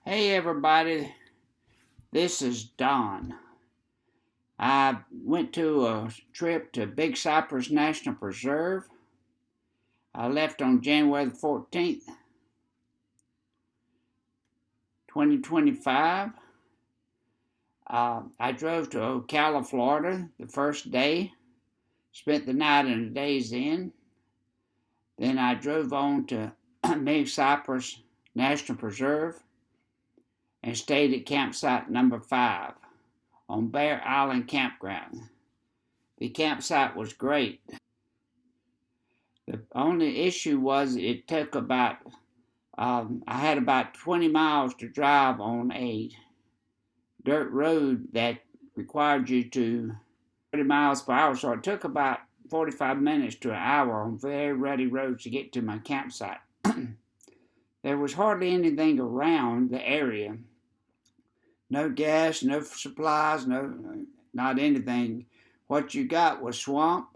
Hey everybody, this is Don. I went to a trip to Big Cypress National Preserve. I left on January the 14th, 2025. I drove to Ocala, Florida the first day, spent the night in a Days Inn. Then I drove on to Big Cypress National Preserve and stayed at campsite number 5 on Bear Island Campground. The campsite was great. The only issue was it took I had about 20 miles to drive on a dirt road that required you to 30 miles per hour, so it took about 45 minutes to an hour on very rutty roads to get to my campsite. There was hardly anything around the area. No gas, no supplies, not anything. What you got was swamp,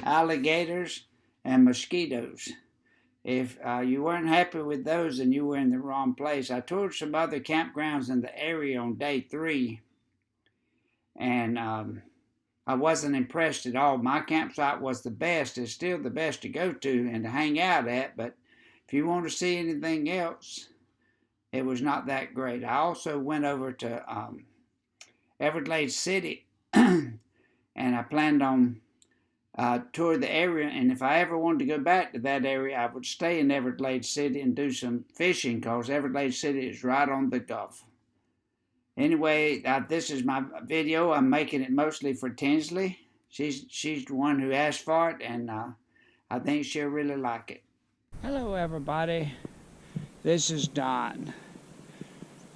alligators, and mosquitoes. If you weren't happy with those, then you were in the wrong place. I toured some other campgrounds in the area on day 3, and I wasn't impressed at all. My campsite was the best. It's still the best to go to and to hang out at, but if you want to see anything else, it was not that great. I also went over to Everglades City, and I planned on tour the area, and if I ever wanted to go back to that area, I would stay in Everglades City and do some fishing, because Everglades City is right on the Gulf. Anyway, this is my video. I'm making it mostly for Tinsley. She's the one who asked for it, and I think she'll really like it. Hello everybody, this is Don.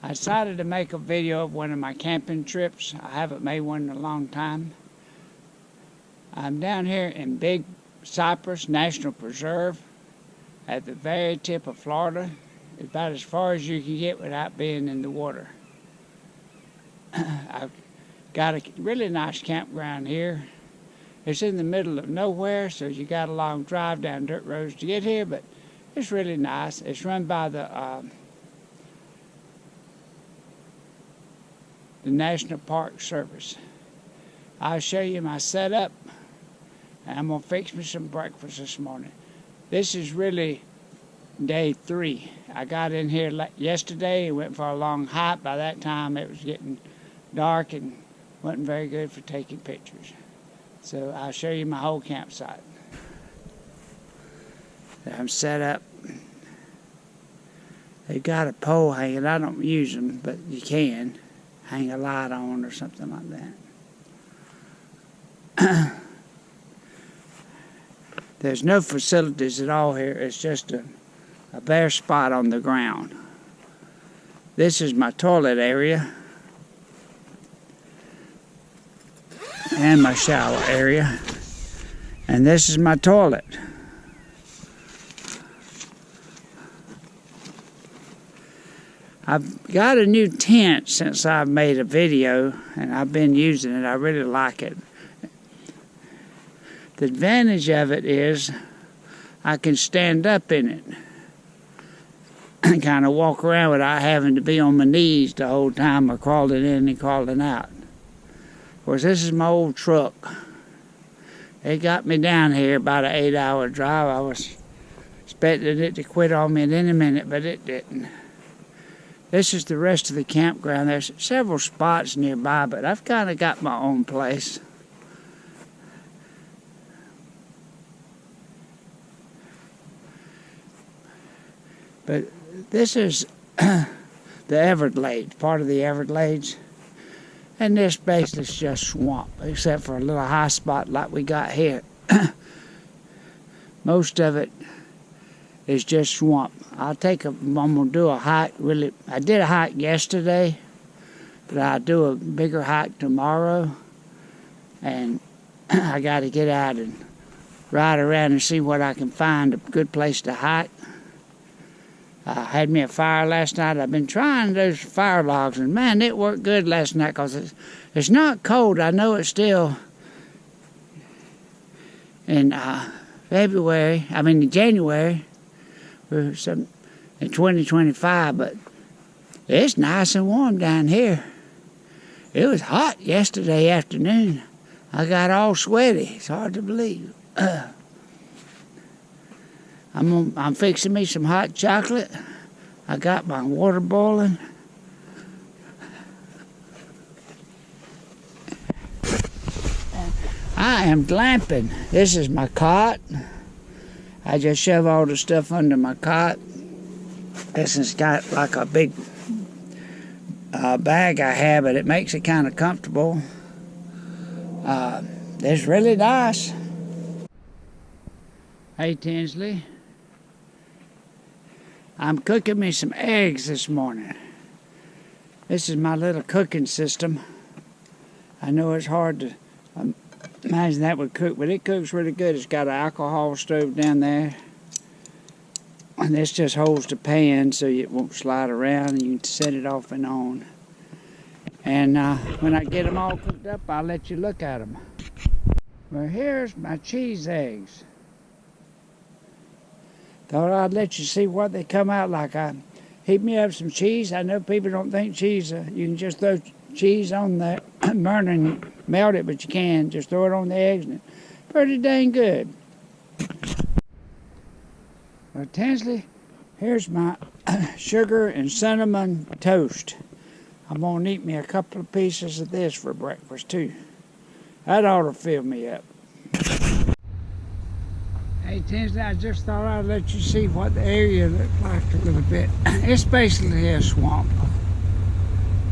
I decided to make a video of one of my camping trips. I haven't made one in a long time. I'm down here in Big Cypress National Preserve at the very tip of Florida. It's about as far as you can get without being in the water. I've got a really nice campground here. It's in the middle of nowhere, so you got a long drive down dirt roads to get here, but it's really nice. It's run by the National Park Service. I'll show you my setup, and I'm going to fix me some breakfast this morning. This is really day 3. I got in here yesterday and went for a long hike. By that time it was getting dark and wasn't very good for taking pictures. So I'll show you my whole campsite. I'm set up. They got a pole hanging. I don't use them, but you can hang a light on or something like that. There's no facilities at all here. It's just a bare spot on the ground. This is my toilet area and my shower area, and this is my toilet. I've got a new tent since I've made a video, and I've been using it. I really like it. The advantage of it is I can stand up in it and kind of walk around without having to be on my knees the whole time or crawling in and crawling out. Of course, this is my old truck. It got me down here about an 8-hour drive. I was expecting it to quit on me in any minute, but it didn't. This is the rest of the campground. There's several spots nearby, but I've kind of got my own place. But this is the Everglades, part of the Everglades. And this basically is just swamp, except for a little high spot like we got here. Most of it is just swamp. I'm gonna do a hike. Really, I did a hike yesterday, but I'll do a bigger hike tomorrow. And I got to get out and ride around and see what I can find, a good place to hike. I had me a fire last night. I've been trying those fire logs, and man, it worked good last night because it's not cold. I know it's still in January, in 2025, but It's nice and warm down here. It was hot yesterday afternoon. I got all sweaty. It's hard to believe. I'm fixing me some hot chocolate. I got my water boiling. I am glamping. This is my cot. I just shove all the stuff under my cot. This has got like a big bag I have, but it makes it kind of comfortable. It's really nice. Hey Tinsley, I'm cooking me some eggs this morning. This is my little cooking system. I know it's hard to imagine that would cook, but it cooks really good. It's got an alcohol stove down there. And this just holds the pan so it won't slide around, and you can set it off and on. And when I get them all cooked up, I'll let you look at them. Well, here's my cheese eggs. Thought I'd let you see what they come out like. I heat me up some cheese. I know people don't think cheese, you can just throw cheese on the burner and melt it, but you can. Just throw it on the eggs, and it's pretty dang good. Well, Tinsley, here's my sugar and cinnamon toast. I'm going to eat me a couple of pieces of this for breakfast, too. That ought to fill me up. Hey, Tinsley, I just thought I'd let you see what the area looked like a little bit. It's basically a swamp,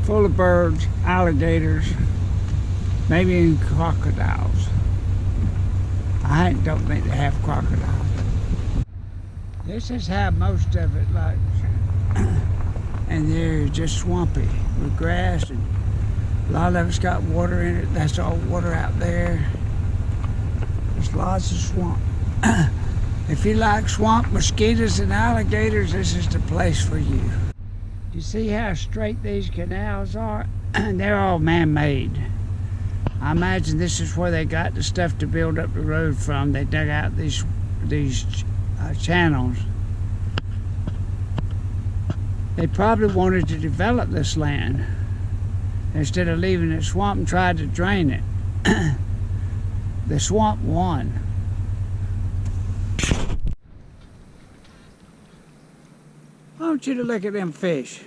full of birds, alligators, maybe even crocodiles. I don't think they have crocodiles. This is how most of it looks. And they're just swampy with grass, and a lot of it's got water in it. That's all water out there. There's lots of swamp. If you like swamp mosquitoes and alligators, this is the place for you. You see how straight these canals are? They're all man-made. I imagine this is where they got the stuff to build up the road from. They dug out these channels. They probably wanted to develop this land instead of leaving it swamp and tried to drain it. The swamp won. I want you to look at them fish.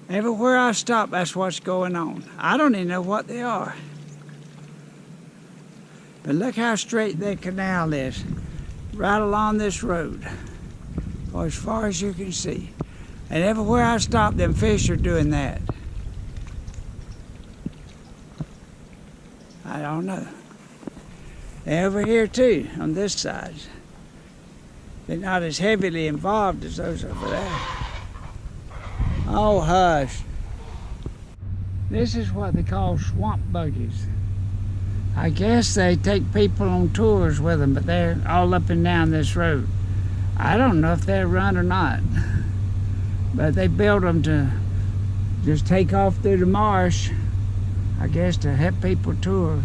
Everywhere I stop, that's what's going on. I don't even know what they are. But look how straight that canal is, right along this road, or as far as you can see. And everywhere I stop, them fish are doing that. I don't know. They're over here too, on this side. They're not as heavily involved as those over there. Oh, hush. This is what they call swamp buggies. I guess they take people on tours with them, but they're all up and down this road. I don't know if they run or not, but they built them to just take off through the marsh, I guess, to help people tour.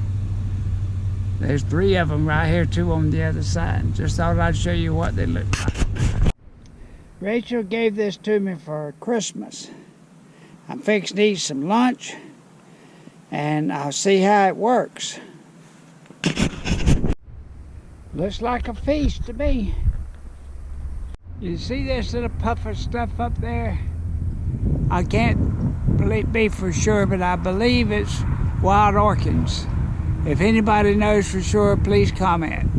There's 3 of them right here, 2 on the other side. Just thought I'd show you what they look like. Rachel gave this to me for Christmas. I'm fixing to eat some lunch, and I'll see how it works. Looks like a feast to me. You see this little puff of stuff up there? I can't be for sure, but I believe it's wild orchids. If anybody knows for sure, please comment.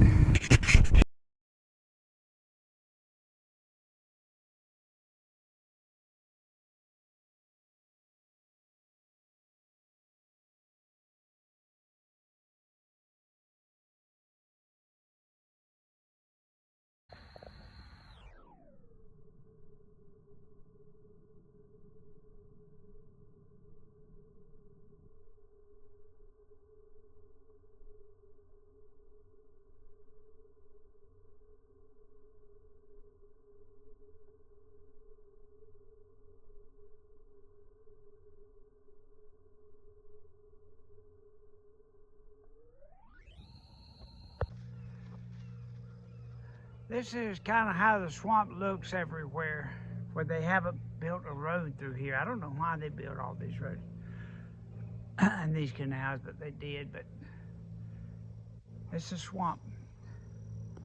This is kind of how the swamp looks everywhere, where they haven't built a road through here. I don't know why they built all these roads and these canals, but they did. But it's a swamp.